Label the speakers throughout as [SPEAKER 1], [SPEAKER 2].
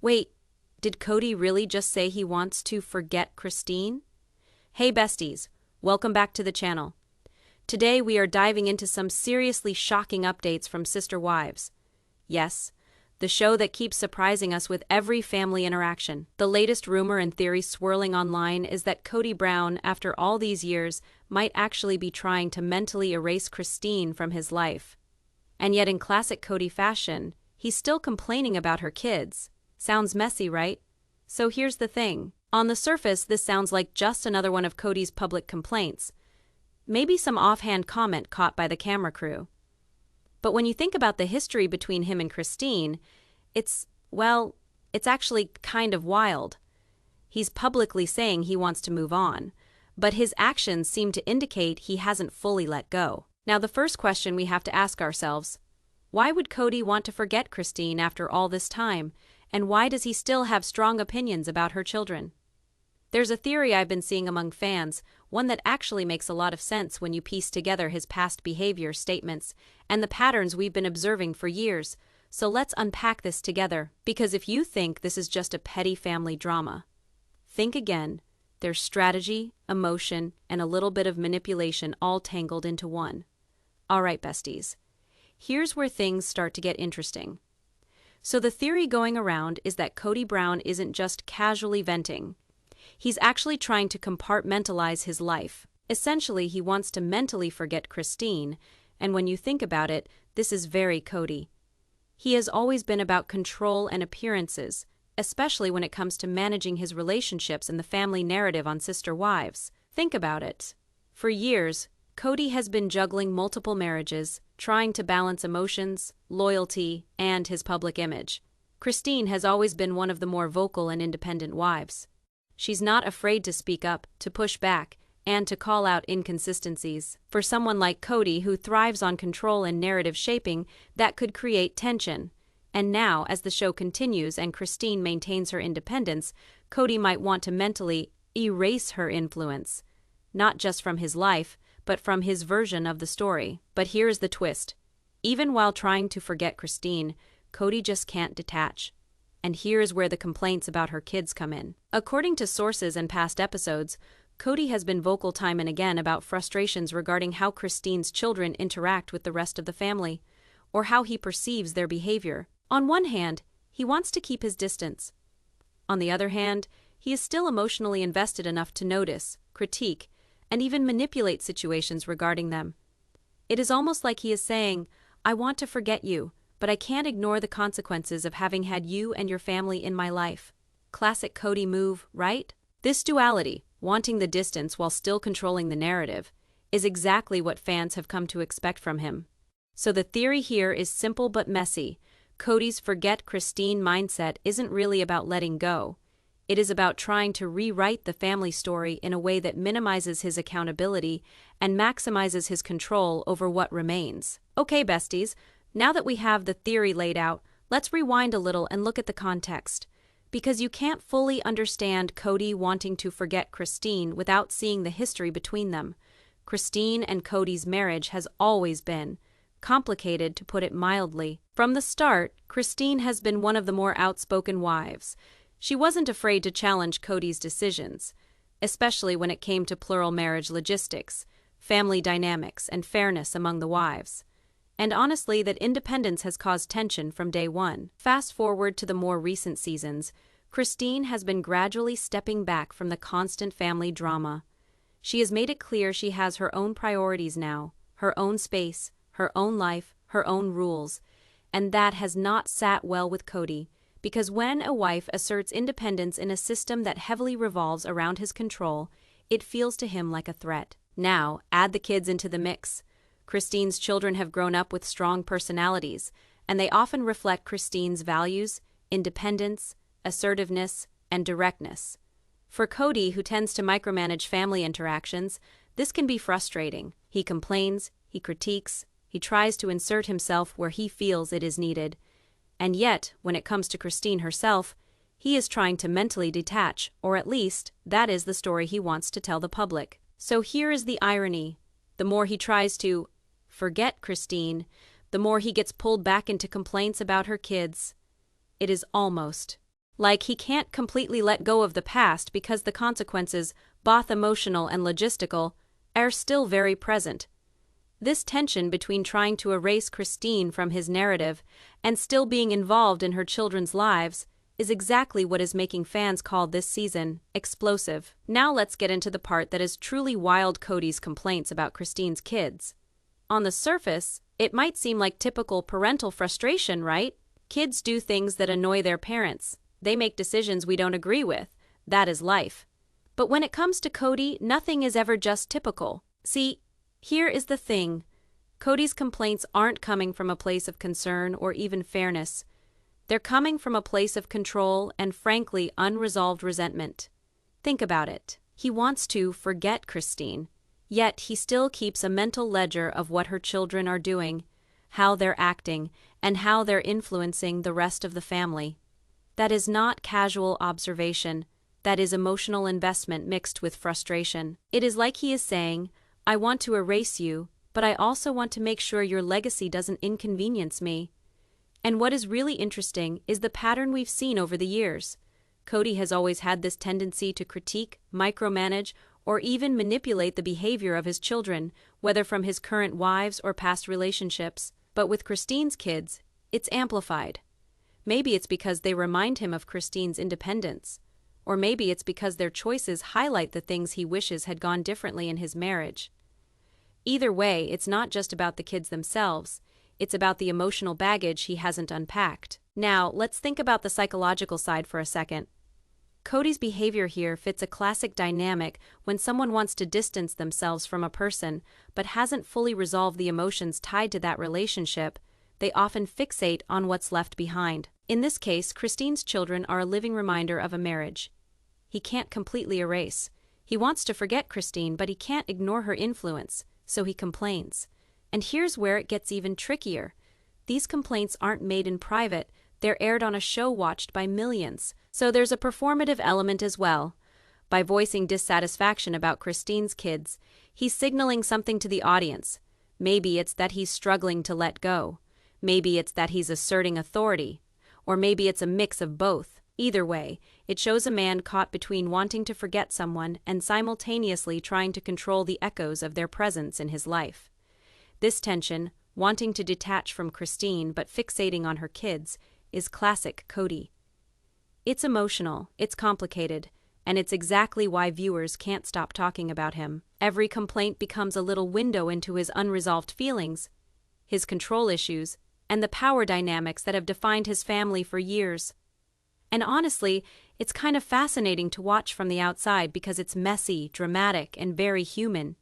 [SPEAKER 1] Wait, did Kody really just say he wants to forget Christine? Hey besties, welcome back to the channel. Today we are diving into some seriously shocking updates from Sister Wives. Yes, the show that keeps surprising us with every family interaction. The latest rumor and theory swirling online is that Kody Brown, after all these years, might actually be trying to mentally erase Christine from his life. And yet in classic Kody fashion, he's still complaining about her kids. Sounds messy, right? So here's the thing. On the surface, this sounds like just another one of Kody's public complaints. Maybe some offhand comment caught by the camera crew. But when you think about the history between him and Christine, it's actually kind of wild. He's publicly saying he wants to move on, but his actions seem to indicate he hasn't fully let go. Now, the first question we have to ask ourselves, why would Kody want to forget Christine after all this time? And why does he still have strong opinions about her children? There's a theory I've been seeing among fans, one that actually makes a lot of sense when you piece together his past behavior, statements, and the patterns we've been observing for years. So let's unpack this together, because if you think this is just a petty family drama, think again. There's strategy, emotion, and a little bit of manipulation all tangled into one. All right, besties. Here's where things start to get interesting. So the theory going around is that Kody Brown isn't just casually venting. He's actually trying to compartmentalize his life. Essentially, he wants to mentally forget Christine, and when you think about it, this is very Kody. He has always been about control and appearances, especially when it comes to managing his relationships and the family narrative on Sister Wives. Think about it. For years, Kody has been juggling multiple marriages, trying to balance emotions, loyalty, and his public image. Christine has always been one of the more vocal and independent wives. She's not afraid to speak up, to push back, and to call out inconsistencies. For someone like Kody, who thrives on control and narrative shaping, that could create tension. And now, as the show continues and Christine maintains her independence, Kody might want to mentally erase her influence, not just from his life, but from his version of the story. But here's the twist. Even while trying to forget Christine, Kody just can't detach. And here's where the complaints about her kids come in. According to sources and past episodes, Kody has been vocal time and again about frustrations regarding how Christine's children interact with the rest of the family, or how he perceives their behavior. On one hand, he wants to keep his distance. On the other hand, he is still emotionally invested enough to notice, critique, and even manipulate situations regarding them. It is almost like he is saying, I want to forget you, but I can't ignore the consequences of having had you and your family in my life. Classic Kody move, right? This duality, wanting the distance while still controlling the narrative, is exactly what fans have come to expect from him. So the theory here is simple but messy. Kody's forget Christine mindset isn't really about letting go. It is about trying to rewrite the family story in a way that minimizes his accountability and maximizes his control over what remains. Okay, besties, now that we have the theory laid out, let's rewind a little and look at the context. Because you can't fully understand Kody wanting to forget Christine without seeing the history between them. Christine and Kody's marriage has always been complicated, to put it mildly. From the start, Christine has been one of the more outspoken wives. She wasn't afraid to challenge Kody's decisions, especially when it came to plural marriage logistics, family dynamics, and fairness among the wives. And honestly, that independence has caused tension from day one. Fast forward to the more recent seasons, Christine has been gradually stepping back from the constant family drama. She has made it clear she has her own priorities now, her own space, her own life, her own rules, and that has not sat well with Kody. Because when a wife asserts independence in a system that heavily revolves around his control, it feels to him like a threat. Now, add the kids into the mix. Christine's children have grown up with strong personalities, and they often reflect Christine's values, independence, assertiveness, and directness. For Kody, who tends to micromanage family interactions, this can be frustrating. He complains, he critiques, he tries to insert himself where he feels it is needed. And yet, when it comes to Christine herself, he is trying to mentally detach, or at least, that is the story he wants to tell the public. So here is the irony. The more he tries to forget Christine, the more he gets pulled back into complaints about her kids. It is almost Like he can't completely let go of the past because the consequences, both emotional and logistical, are still very present. This tension between trying to erase Christine from his narrative and still being involved in her children's lives is exactly what is making fans call this season explosive. Now let's get into the part that is truly wild: Kody's complaints about Christine's kids. On the surface, it might seem like typical parental frustration, right? Kids do things that annoy their parents. They make decisions we don't agree with. That is life. But when it comes to Kody, nothing is ever just typical. See, here is the thing. Kody's complaints aren't coming from a place of concern or even fairness. They're coming from a place of control and, frankly, unresolved resentment. Think about it. He wants to forget Christine, yet he still keeps a mental ledger of what her children are doing, how they're acting, and how they're influencing the rest of the family. That is not casual observation. That is emotional investment mixed with frustration. It is like he is saying, I want to erase you, but I also want to make sure your legacy doesn't inconvenience me. And what is really interesting is the pattern we've seen over the years. Kody has always had this tendency to critique, micromanage, or even manipulate the behavior of his children, whether from his current wives or past relationships. But with Christine's kids, it's amplified. Maybe it's because they remind him of Christine's independence. Or maybe it's because their choices highlight the things he wishes had gone differently in his marriage. Either way, it's not just about the kids themselves. It's about the emotional baggage he hasn't unpacked. Now, let's think about the psychological side for a second. Kody's behavior here fits a classic dynamic when someone wants to distance themselves from a person but hasn't fully resolved the emotions tied to that relationship. They often fixate on what's left behind. In this case, Christine's children are a living reminder of a marriage he can't completely erase. He wants to forget Christine, but he can't ignore her influence, so he complains. And here's where it gets even trickier. These complaints aren't made in private, they're aired on a show watched by millions. So there's a performative element as well. By voicing dissatisfaction about Christine's kids, he's signaling something to the audience. Maybe it's that he's struggling to let go. Maybe it's that he's asserting authority. Or maybe it's a mix of both. Either way, it shows a man caught between wanting to forget someone and simultaneously trying to control the echoes of their presence in his life. This tension, wanting to detach from Christine but fixating on her kids, is classic Kody. It's emotional, it's complicated, and it's exactly why viewers can't stop talking about him. Every complaint becomes a little window into his unresolved feelings, his control issues, and the power dynamics that have defined his family for years. And honestly, it's kind of fascinating to watch from the outside because it's messy, dramatic, and very human,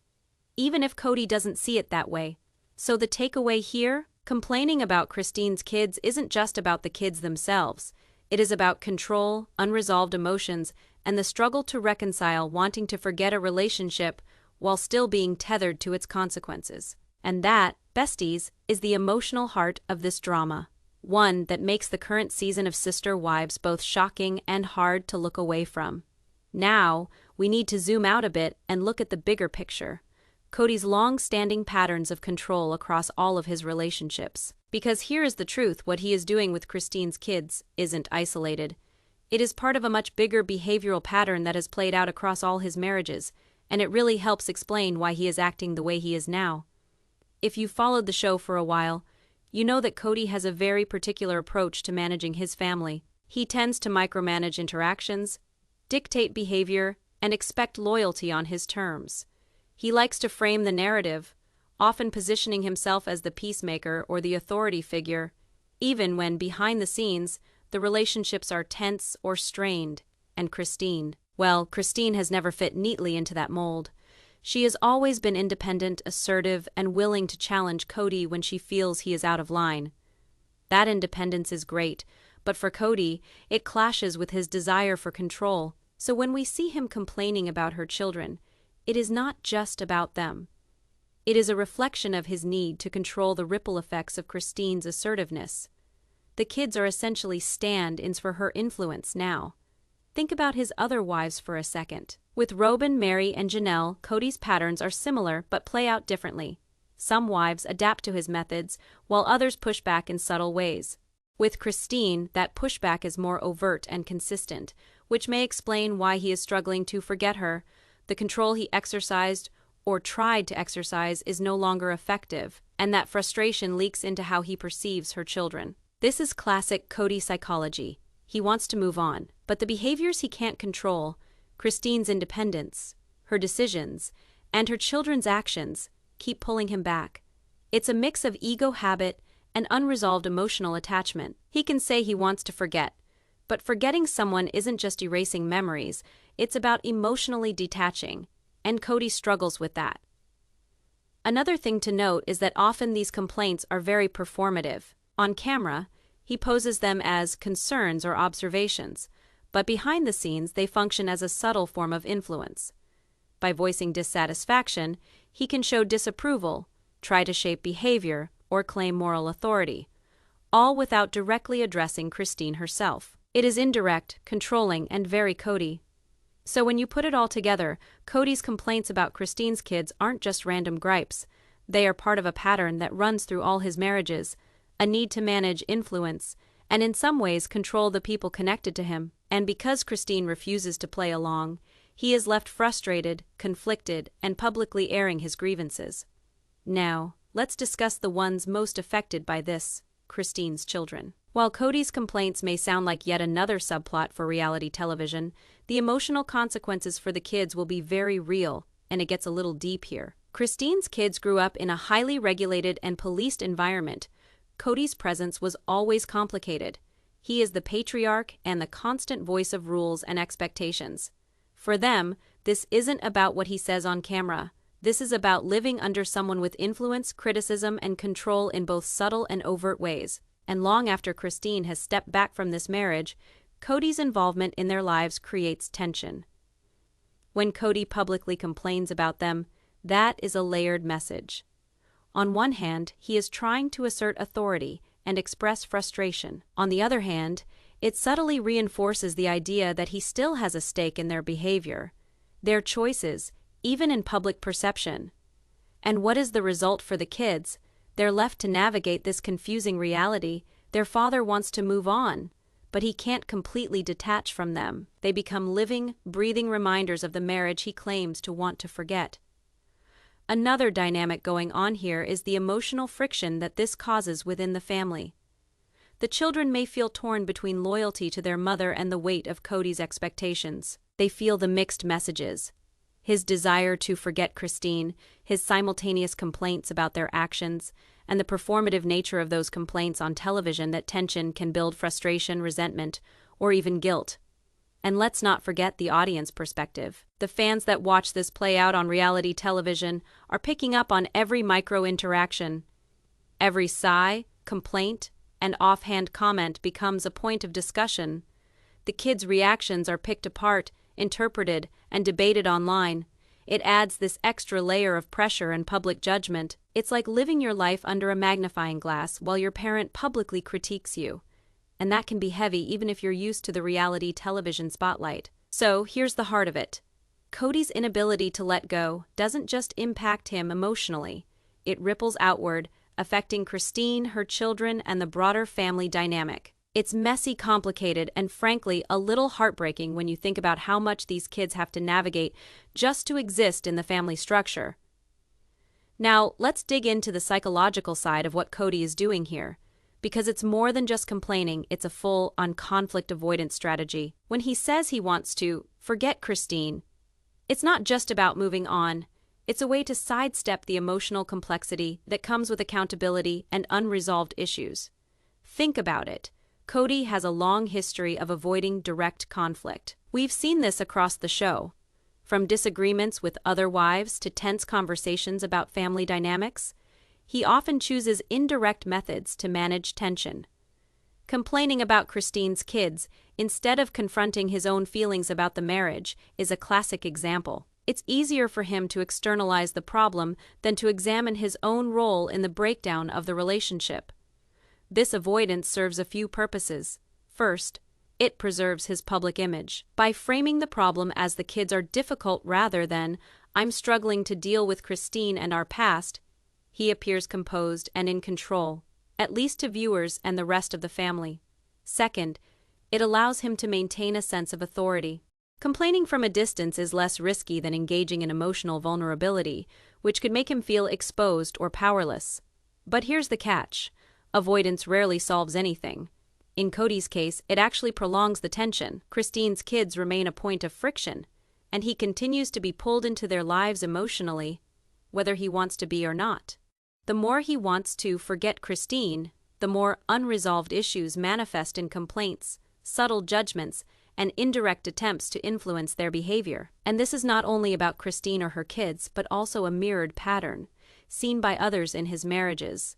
[SPEAKER 1] even if Kody doesn't see it that way. So the takeaway here? Complaining about Christine's kids isn't just about the kids themselves. It is about control, unresolved emotions, and the struggle to reconcile wanting to forget a relationship while still being tethered to its consequences. And that, besties, is the emotional heart of this drama. One that makes the current season of Sister Wives both shocking and hard to look away from. Now, we need to zoom out a bit and look at the bigger picture. Kody's long-standing patterns of control across all of his relationships. Because here is the truth, what he is doing with Christine's kids isn't isolated. It is part of a much bigger behavioral pattern that has played out across all his marriages, and it really helps explain why he is acting the way he is now. If you've followed the show for a while, you know that Kody has a very particular approach to managing his family. He tends to micromanage interactions, dictate behavior, and expect loyalty on his terms. He likes to frame the narrative, often positioning himself as the peacemaker or the authority figure, even when, behind the scenes, the relationships are tense or strained. And Christine has never fit neatly into that mold. She has always been independent, assertive, and willing to challenge Kody when she feels he is out of line. That independence is great, but for Kody, it clashes with his desire for control. So when we see him complaining about her children, it is not just about them. It is a reflection of his need to control the ripple effects of Christine's assertiveness. The kids are essentially stand-ins for her influence now. Think about his other wives for a second. With Robin, Mary, and Janelle, Kody's patterns are similar but play out differently. Some wives adapt to his methods, while others push back in subtle ways. With Christine, that pushback is more overt and consistent, which may explain why he is struggling to forget her. The control he exercised or tried to exercise is no longer effective, and that frustration leaks into how he perceives her children. This is classic Kody psychology. He wants to move on, but the behaviors he can't control, Christine's independence, her decisions, and her children's actions, keep pulling him back. It's a mix of ego, habit, and unresolved emotional attachment. He can say he wants to forget, but forgetting someone isn't just erasing memories, it's about emotionally detaching, and Kody struggles with that. Another thing to note is that often these complaints are very performative. On camera, he poses them as concerns or observations, but behind the scenes they function as a subtle form of influence. By voicing dissatisfaction, he can show disapproval, try to shape behavior, or claim moral authority, all without directly addressing Christine herself. It is indirect, controlling, and very Kody. So when you put it all together, Kody's complaints about Christine's kids aren't just random gripes. They are part of a pattern that runs through all his marriages, a need to manage influence, and in some ways control the people connected to him. And because Christine refuses to play along, he is left frustrated, conflicted, and publicly airing his grievances. Now, let's discuss the ones most affected by this, Christine's children. While Kody's complaints may sound like yet another subplot for reality television, the emotional consequences for the kids will be very real, and it gets a little deep here. Christine's kids grew up in a highly regulated and policed environment. Kody's presence was always complicated. He is the patriarch and the constant voice of rules and expectations. For them, this isn't about what he says on camera. This is about living under someone with influence, criticism, and control in both subtle and overt ways. And long after Christine has stepped back from this marriage, Kody's involvement in their lives creates tension. When Kody publicly complains about them, that is a layered message. On one hand, he is trying to assert authority and express frustration. On the other hand, it subtly reinforces the idea that he still has a stake in their behavior, their choices, even in public perception. And what is the result for the kids? They're left to navigate this confusing reality. Their father wants to move on, but he can't completely detach from them. They become living, breathing reminders of the marriage he claims to want to forget. Another dynamic going on here is the emotional friction that this causes within the family. The children may feel torn between loyalty to their mother and the weight of Kody's expectations. They feel the mixed messages. His desire to forget Christine, his simultaneous complaints about their actions, and the performative nature of those complaints on television. That tension can build frustration, resentment, or even guilt. And let's not forget the audience perspective. The fans that watch this play out on reality television are picking up on every micro-interaction. Every sigh, complaint, and offhand comment becomes a point of discussion. The kids' reactions are picked apart, interpreted, and debated online. It adds this extra layer of pressure and public judgment. It's like living your life under a magnifying glass while your parent publicly critiques you. And that can be heavy even if you're used to the reality television spotlight. So here's the heart of it. Kody's inability to let go doesn't just impact him emotionally. It ripples outward, affecting Christine, her children, and the broader family dynamic. It's messy, complicated, and frankly, a little heartbreaking when you think about how much these kids have to navigate just to exist in the family structure. Now, let's dig into the psychological side of what Kody is doing here. Because it's more than just complaining, it's a full-on conflict avoidance strategy. When he says he wants to forget Christine, it's not just about moving on. It's a way to sidestep the emotional complexity that comes with accountability and unresolved issues. Think about it. Kody has a long history of avoiding direct conflict. We've seen this across the show. From disagreements with other wives to tense conversations about family dynamics, he often chooses indirect methods to manage tension. Complaining about Christine's kids instead of confronting his own feelings about the marriage is a classic example. It's easier for him to externalize the problem than to examine his own role in the breakdown of the relationship. This avoidance serves a few purposes. First, it preserves his public image. By framing the problem as the kids are difficult rather than, "I'm struggling to deal with Christine and our past," he appears composed and in control. at least to viewers and the rest of the family. Second, it allows him to maintain a sense of authority. Complaining from a distance is less risky than engaging in emotional vulnerability, which could make him feel exposed or powerless. But here's the catch: avoidance rarely solves anything. In Kody's case, it actually prolongs the tension. Christine's kids remain a point of friction, and he continues to be pulled into their lives emotionally, whether he wants to be or not. The more he wants to forget Christine, the more unresolved issues manifest in complaints, subtle judgments, and indirect attempts to influence their behavior. And this is not only about Christine or her kids, but also a mirrored pattern, seen by others in his marriages.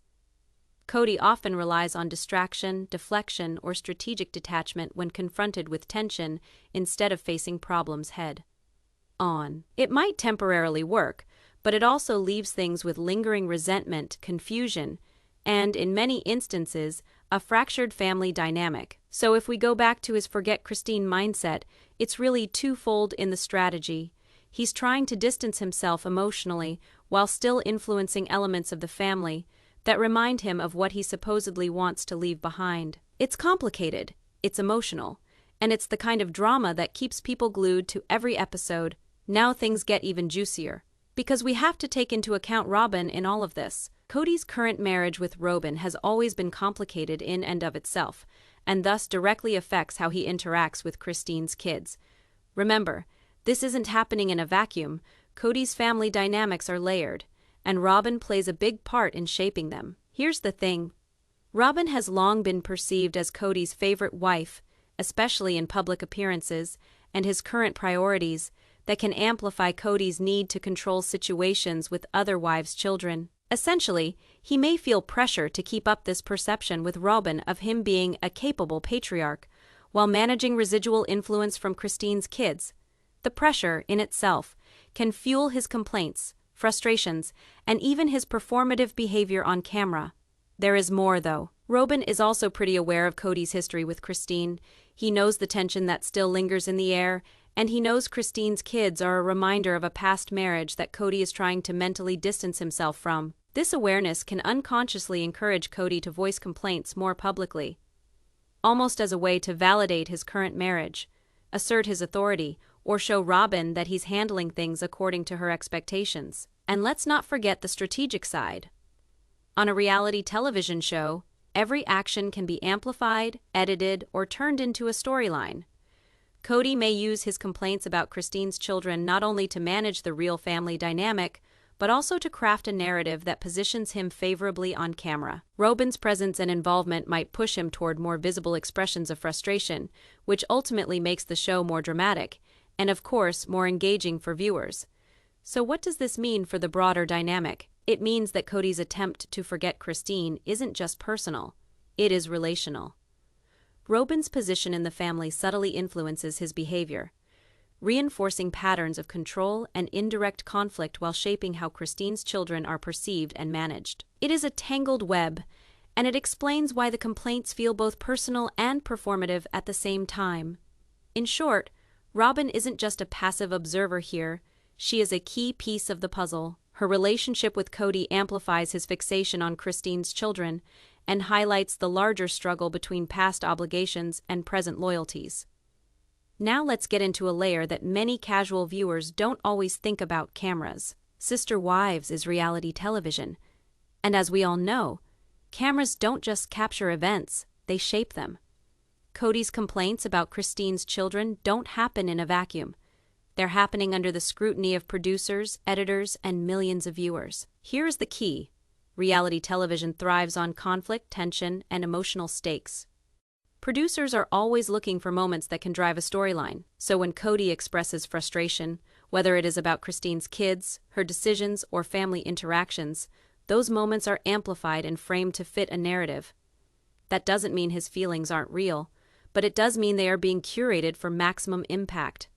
[SPEAKER 1] Kody often relies on distraction, deflection, or strategic detachment when confronted with tension instead of facing problems head-on. It might temporarily work, but it also leaves things with lingering resentment, confusion, and, in many instances, a fractured family dynamic. So if we go back to his forget Christine mindset, it's really twofold in the strategy. He's trying to distance himself emotionally while still influencing elements of the family that remind him of what he supposedly wants to leave behind. It's complicated, it's emotional, and it's the kind of drama that keeps people glued to every episode. Now things get even juicier, because we have to take into account Robyn in all of this. Kody's current marriage with Robyn has always been complicated in and of itself, and thus directly affects how he interacts with Christine's kids. Remember, this isn't happening in a vacuum. Kody's family dynamics are layered, and Robyn plays a big part in shaping them. Here's the thing: Robyn has long been perceived as Kody's favorite wife, especially in public appearances, and his current priorities that can amplify Kody's need to control situations with other wives' children. Essentially, he may feel pressure to keep up this perception with Robyn of him being a capable patriarch, while managing residual influence from Christine's kids. The pressure, in itself, can fuel his complaints, frustrations, and even his performative behavior on camera. There is more, though. Robyn is also pretty aware of Kody's history with Christine. He knows the tension that still lingers in the air, and he knows Christine's kids are a reminder of a past marriage that Kody is trying to mentally distance himself from. This awareness can unconsciously encourage Kody to voice complaints more publicly, almost as a way to validate his current marriage, assert his authority, or show Robyn that he's handling things according to her expectations. And let's not forget the strategic side. On a reality television show, every action can be amplified, edited, or turned into a storyline. Kody may use his complaints about Christine's children not only to manage the real family dynamic, but also to craft a narrative that positions him favorably on camera. Robyn's presence and involvement might push him toward more visible expressions of frustration, which ultimately makes the show more dramatic, and of course, more engaging for viewers. So what does this mean for the broader dynamic? It means that Kody's attempt to forget Christine isn't just personal, it is relational. Robyn's position in the family subtly influences his behavior, reinforcing patterns of control and indirect conflict while shaping how Christine's children are perceived and managed. It is a tangled web, and it explains why the complaints feel both personal and performative at the same time. In short, Robyn isn't just a passive observer here, she is a key piece of the puzzle. Her relationship with Kody amplifies his fixation on Christine's children and highlights the larger struggle between past obligations and present loyalties. Now let's get into a layer that many casual viewers don't always think about: cameras. Sister Wives is reality television, and as we all know, cameras don't just capture events, they shape them. Kody's complaints about Christine's children don't happen in a vacuum. They're happening under the scrutiny of producers, editors, and millions of viewers. Here's the key: reality television thrives on conflict, tension, and emotional stakes. Producers are always looking for moments that can drive a storyline, so when Kody expresses frustration, whether it is about Christine's kids, her decisions, or family interactions, those moments are amplified and framed to fit a narrative. That doesn't mean his feelings aren't real, but it does mean they are being curated for maximum impact.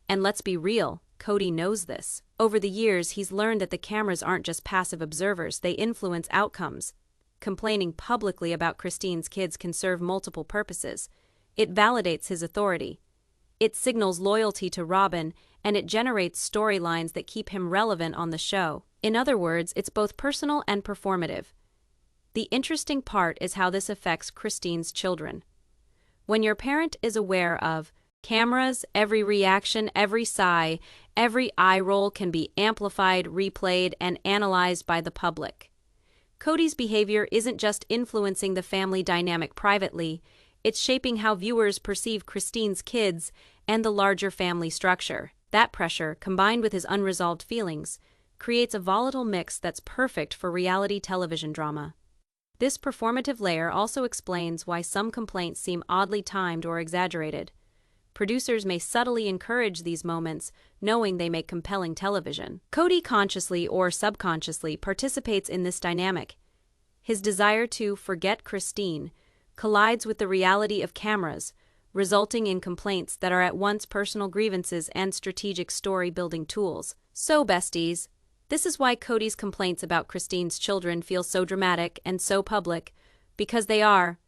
[SPEAKER 1] And let's be real, Kody knows this. Over the years, he's learned that the cameras aren't just passive observers, they influence outcomes. Complaining publicly about Christine's kids can serve multiple purposes. It validates his authority. It signals loyalty to Robyn, and it generates storylines that keep him relevant on the show. In other words, it's both personal and performative. The interesting part is how this affects Christine's children. When your parent is aware of cameras, every reaction, every sigh, every eye roll can be amplified, replayed, and analyzed by the public. Kody's behavior isn't just influencing the family dynamic privately, it's shaping how viewers perceive Christine's kids and the larger family structure. That pressure, combined with his unresolved feelings, creates a volatile mix that's perfect for reality television drama. This performative layer also explains why some complaints seem oddly timed or exaggerated. Producers may subtly encourage these moments, knowing they make compelling television. Kody consciously or subconsciously participates in this dynamic. His desire to forget Christine collides with the reality of cameras, resulting in complaints that are at once personal grievances and strategic story-building tools. So, besties, this is why Kody's complaints about Christine's children feel so dramatic and so public, because they are.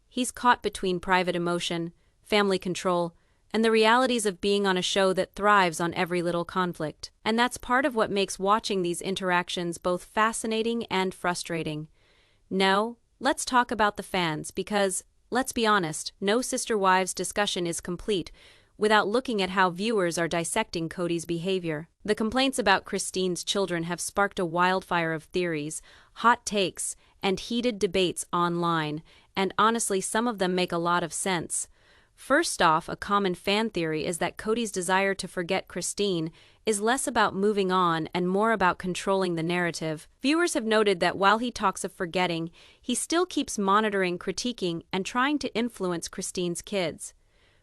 [SPEAKER 1] He's caught between private emotion, family control, and the realities of being on a show that thrives on every little conflict. And that's part of what makes watching these interactions both fascinating and frustrating. Now, let's talk about the fans because, let's be honest, no Sister Wives discussion is complete without looking at how viewers are dissecting Kody's behavior. The complaints about Christine's children have sparked a wildfire of theories, hot takes, and heated debates online, and honestly, some of them make a lot of sense. First off, a common fan theory is that Kody's desire to forget Christine is less about moving on and more about controlling the narrative. Viewers have noted that while he talks of forgetting, he still keeps monitoring, critiquing, and trying to influence Christine's kids.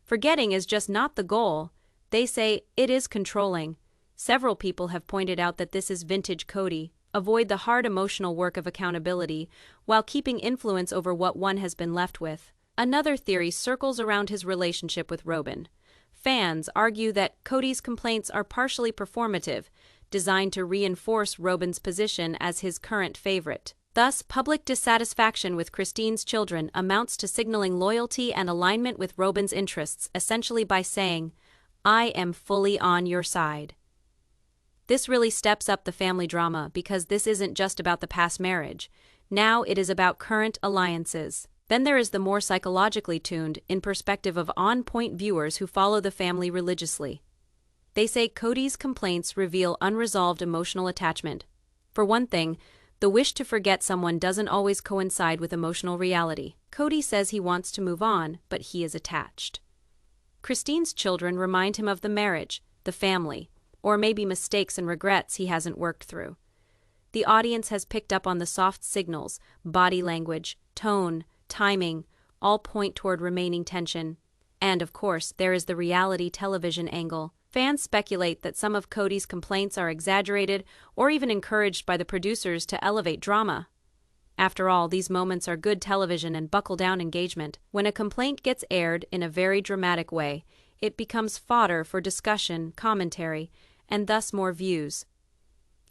[SPEAKER 1] Forgetting is just not the goal. They say it is controlling. Several people have pointed out that this is vintage Kody. Avoid the hard emotional work of accountability while keeping influence over what one has been left with. Another theory circles around his relationship with Robyn. Fans argue that Kody's complaints are partially performative, designed to reinforce Robyn's position as his current favorite. Thus, public dissatisfaction with Christine's children amounts to signaling loyalty and alignment with Robyn's interests, essentially by saying, "I am fully on your side." This really steps up the family drama because this isn't just about the past marriage. Now it is about current alliances. Then there is the more psychologically tuned, in perspective of on-point viewers who follow the family religiously. They say Kody's complaints reveal unresolved emotional attachment. For one thing, the wish to forget someone doesn't always coincide with emotional reality. Kody says he wants to move on, but he is attached. Christine's children remind him of the marriage, the family, or maybe mistakes and regrets he hasn't worked through. The audience has picked up on the soft signals, body language, tone, timing, all point toward remaining tension. And of course, there is the reality television angle. Fans speculate that some of Kody's complaints are exaggerated or even encouraged by the producers to elevate drama. After all, these moments are good television and buckle-down engagement. When a complaint gets aired in a very dramatic way, it becomes fodder for discussion, commentary, and thus more views.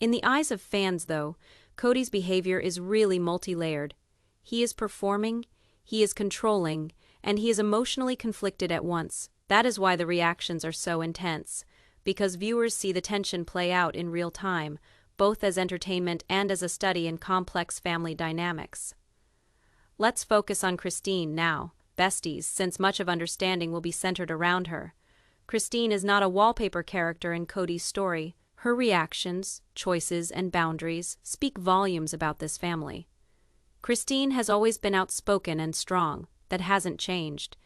[SPEAKER 1] In the eyes of fans, though, Kody's behavior is really multi-layered. He is performing, he is controlling, and he is emotionally conflicted at once. That is why the reactions are so intense, because viewers see the tension play out in real time, both as entertainment and as a study in complex family dynamics. Let's focus on Christine now, besties, since much of understanding will be centered around her. Christine is not a wallpaper character in Kody's story. Her reactions, choices, and boundaries speak volumes about this family. Christine has always been outspoken and strong. That hasn't changed.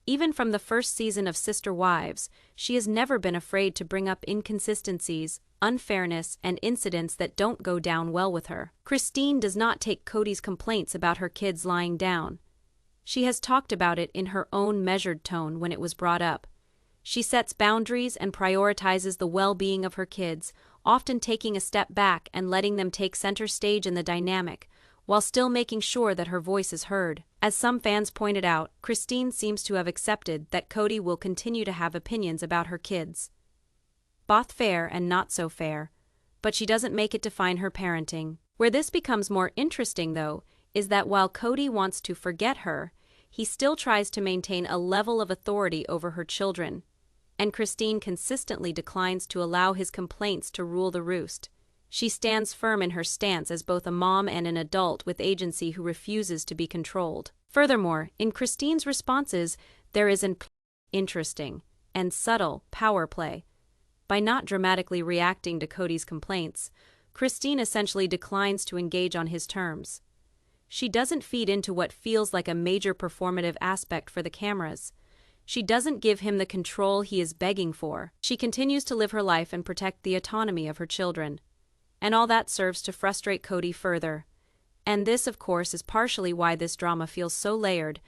[SPEAKER 1] Even from the first season of Sister Wives, she has never been afraid to bring up inconsistencies, unfairness, and incidents that don't go down well with her. Christine does not take Kody's complaints about her kids lying down. She has talked about it in her own measured tone when it was brought up. She sets boundaries and prioritizes the well-being of her kids, often taking a step back and letting them take center stage in the dynamic, while still making sure that her voice is heard. As some fans pointed out, Christine seems to have accepted that Kody will continue to have opinions about her kids. Both fair and not so fair, but she doesn't make it define her parenting. Where this becomes more interesting, though, is that while Kody wants to forget her, he still tries to maintain a level of authority over her children. And Christine consistently declines to allow his complaints to rule the roost. She stands firm in her stance as both a mom and an adult with agency who refuses to be controlled. Furthermore, in Christine's responses, there is an interesting and subtle power play. By not dramatically reacting to Kody's complaints, Christine essentially declines to engage on his terms. She doesn't feed into what feels like a major performative aspect for the cameras. She doesn't give him the control he is begging for. She continues to live her life and protect the autonomy of her children. And all that serves to frustrate Kody further. And this, of course, is partially why this drama feels so layered.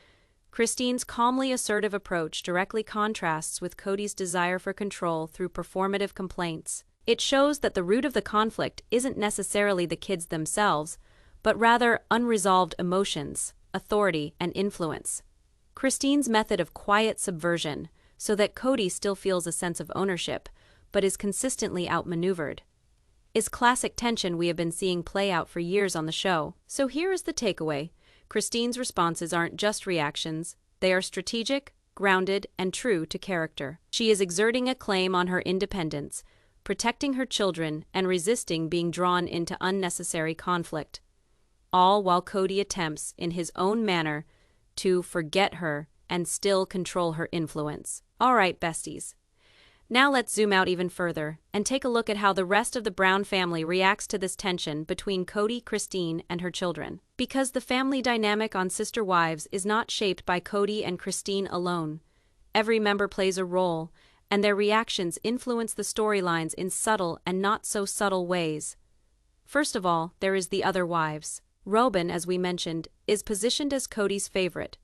[SPEAKER 1] Christine's calmly assertive approach directly contrasts with Kody's desire for control through performative complaints. It shows that the root of the conflict isn't necessarily the kids themselves, but rather unresolved emotions, authority, and influence. Christine's method of quiet subversion, so that Kody still feels a sense of ownership, but is consistently outmaneuvered, is classic tension we have been seeing play out for years on the show. So here is the takeaway. Christine's responses aren't just reactions, they are strategic, grounded, and true to character. She is exerting a claim on her independence, protecting her children, and resisting being drawn into unnecessary conflict. All while Kody attempts, in his own manner, to forget her and still control her influence. Alright, besties. Now let's zoom out even further and take a look at how the rest of the Brown family reacts to this tension between Kody, Christine, and her children. Because the family dynamic on Sister Wives is not shaped by Kody and Christine alone. Every member plays a role, and their reactions influence the storylines in subtle and not so subtle ways. First of all, there is the other wives. Robin, as we mentioned, is positioned as Kody's favorite,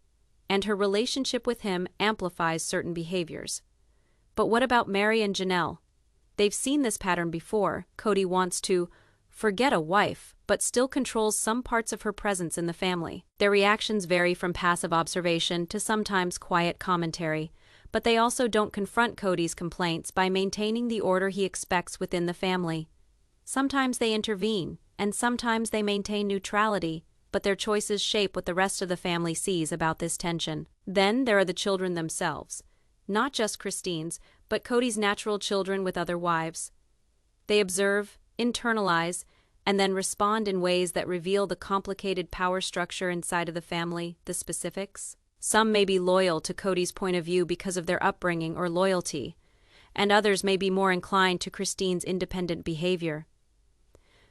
[SPEAKER 1] and her relationship with him amplifies certain behaviors. But what about Mary and Janelle? They've seen this pattern before. Kody wants to forget a wife, but still controls some parts of her presence in the family. Their reactions vary from passive observation to sometimes quiet commentary, but they also don't confront Kody's complaints by maintaining the order he expects within the family. Sometimes they intervene, and sometimes they maintain neutrality, but their choices shape what the rest of the family sees about this tension. Then there are the children themselves. Not just Christine's, but Kody's natural children with other wives. They observe, internalize, and then respond in ways that reveal the complicated power structure inside of the family, the specifics. Some may be loyal to Kody's point of view because of their upbringing or loyalty, and others may be more inclined to Christine's independent behavior.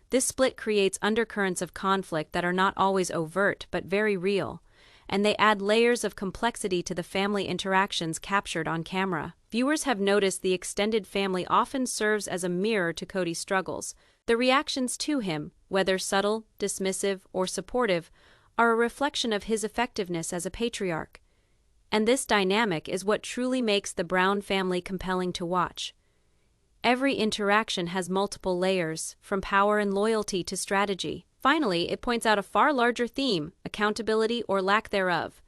[SPEAKER 1] This split creates undercurrents of conflict that are not always overt but very real, and they add layers of complexity to the family interactions captured on camera. Viewers have noticed the extended family often serves as a mirror to Kody's struggles. The reactions to him, whether subtle, dismissive, or supportive, are a reflection of his effectiveness as a patriarch. And this dynamic is what truly makes the Brown family compelling to watch. Every interaction has multiple layers, from power and loyalty to strategy. Finally, it points out a far larger theme: accountability or lack thereof.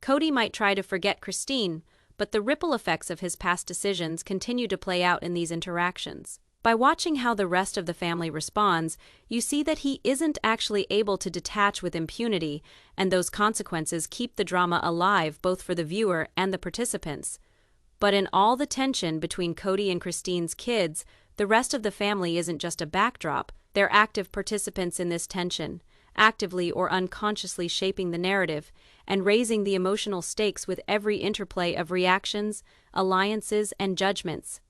[SPEAKER 1] Kody might try to forget Christine, but the ripple effects of his past decisions continue to play out in these interactions. By watching how the rest of the family responds, you see that he isn't actually able to detach with impunity, and those consequences keep the drama alive both for the viewer and the participants. But in all the tension between Kody and Christine's kids, the rest of the family isn't just a backdrop. They're active participants in this tension, actively or unconsciously shaping the narrative and raising the emotional stakes with every interplay of reactions, alliances, and judgments.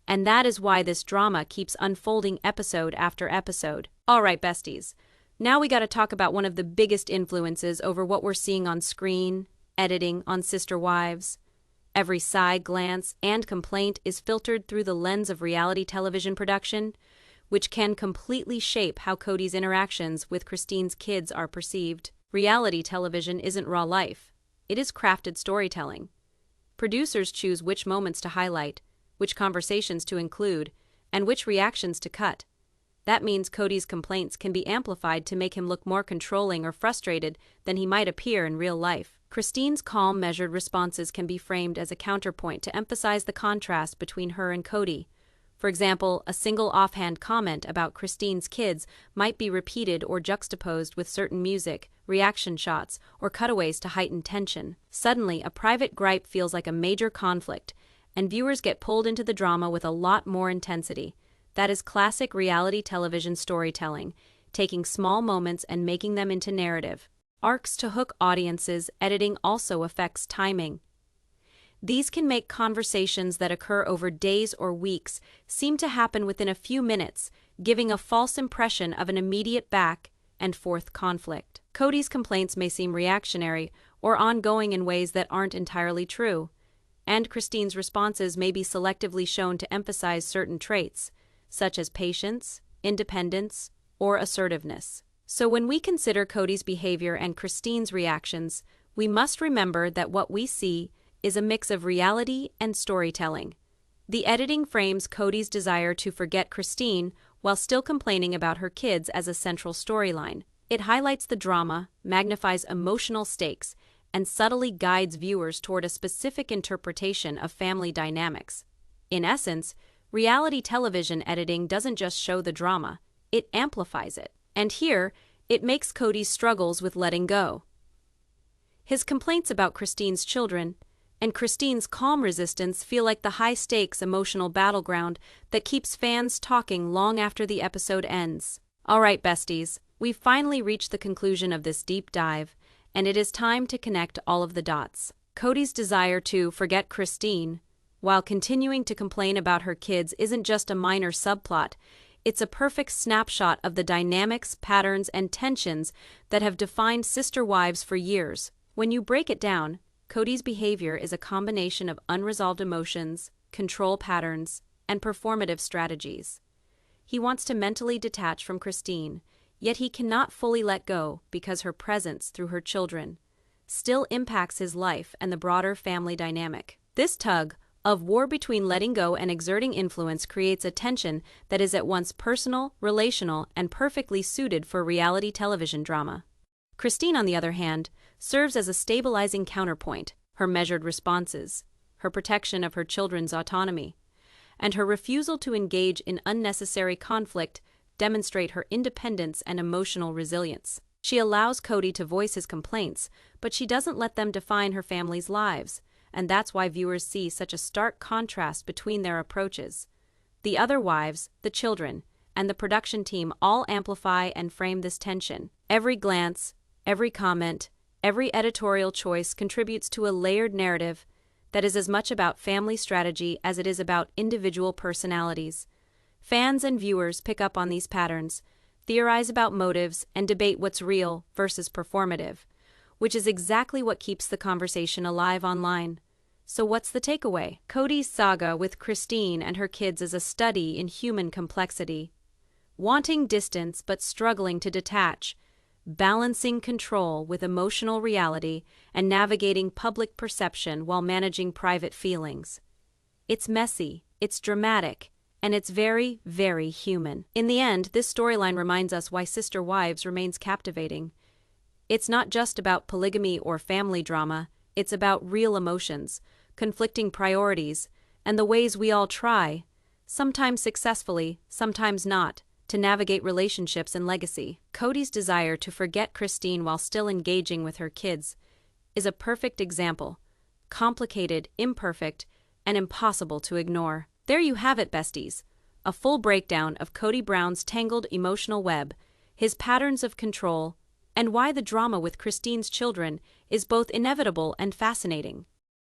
[SPEAKER 1] And that is why this drama keeps unfolding episode after episode. Alright, besties, now we gotta talk about one of the biggest influences over what we're seeing on screen, editing on Sister Wives. Every side glance and complaint is filtered through the lens of reality television production, which can completely shape how Kody's interactions with Christine's kids are perceived. Reality television isn't raw life. It is crafted storytelling. Producers choose which moments to highlight, which conversations to include, and which reactions to cut. That means Kody's complaints can be amplified to make him look more controlling or frustrated than he might appear in real life. Christine's calm, measured responses can be framed as a counterpoint to emphasize the contrast between her and Kody. For example, a single offhand comment about Christine's kids might be repeated or juxtaposed with certain music, reaction shots, or cutaways to heighten tension. Suddenly, a private gripe feels like a major conflict, and viewers get pulled into the drama with a lot more intensity. That is classic reality television storytelling, taking small moments and making them into narrative arcs to hook audiences. Editing also affects timing. These can make conversations that occur over days or weeks seem to happen within a few minutes, giving a false impression of an immediate back and forth conflict. Kody's complaints may seem reactionary or ongoing in ways that aren't entirely true, and Christine's responses may be selectively shown to emphasize certain traits, such as patience, independence, or assertiveness. So when we consider Kody's behavior and Christine's reactions, we must remember that what we see is a mix of reality and storytelling. The editing frames Kody's desire to forget Christine while still complaining about her kids as a central storyline. It highlights the drama, magnifies emotional stakes, and subtly guides viewers toward a specific interpretation of family dynamics. In essence, reality television editing doesn't just show the drama, it amplifies it. And here, it makes Kody's struggles with letting go, his complaints about Christine's children, and Christine's calm resistance feel like the high-stakes emotional battleground that keeps fans talking long after the episode ends. Alright, besties, we've finally reached the conclusion of this deep dive, and it is time to connect all of the dots. Kody's desire to forget Christine, while continuing to complain about her kids, isn't just a minor subplot. It's a perfect snapshot of the dynamics, patterns, and tensions that have defined sister wives for years. When you break it down, Kody's behavior is a combination of unresolved emotions, control patterns, and performative strategies. He wants to mentally detach from Christine, yet he cannot fully let go because her presence through her children still impacts his life and the broader family dynamic. This tug of war between letting go and exerting influence creates a tension that is at once personal, relational, and perfectly suited for reality television drama. Christine, on the other hand, serves as a stabilizing counterpoint. Her measured responses, her protection of her children's autonomy, and her refusal to engage in unnecessary conflict demonstrate her independence and emotional resilience. She allows Kody to voice his complaints, but she doesn't let them define her family's lives, and that's why viewers see such a stark contrast between their approaches. The other wives, the children, and the production team all amplify and frame this tension. Every glance, every comment, every editorial choice contributes to a layered narrative that is as much about family strategy as it is about individual personalities. Fans and viewers pick up on these patterns, theorize about motives, and debate what's real versus performative, which is exactly what keeps the conversation alive online. So what's the takeaway? Kody's saga with Christine and her kids is a study in human complexity. Wanting distance but struggling to detach, balancing control with emotional reality, and navigating public perception while managing private feelings. It's messy, it's dramatic, and it's very, very human. In the end, this storyline reminds us why Sister Wives remains captivating. It's not just about polygamy or family drama, it's about real emotions, conflicting priorities, and the ways we all try, sometimes successfully, sometimes not, to navigate relationships and legacy. Kody's desire to forget Christine while still engaging with her kids is a perfect example. Complicated, imperfect, and impossible to ignore. There you have it, besties. A full breakdown of Kody Brown's tangled emotional web, his patterns of control, and why the drama with Christine's children is both inevitable and fascinating.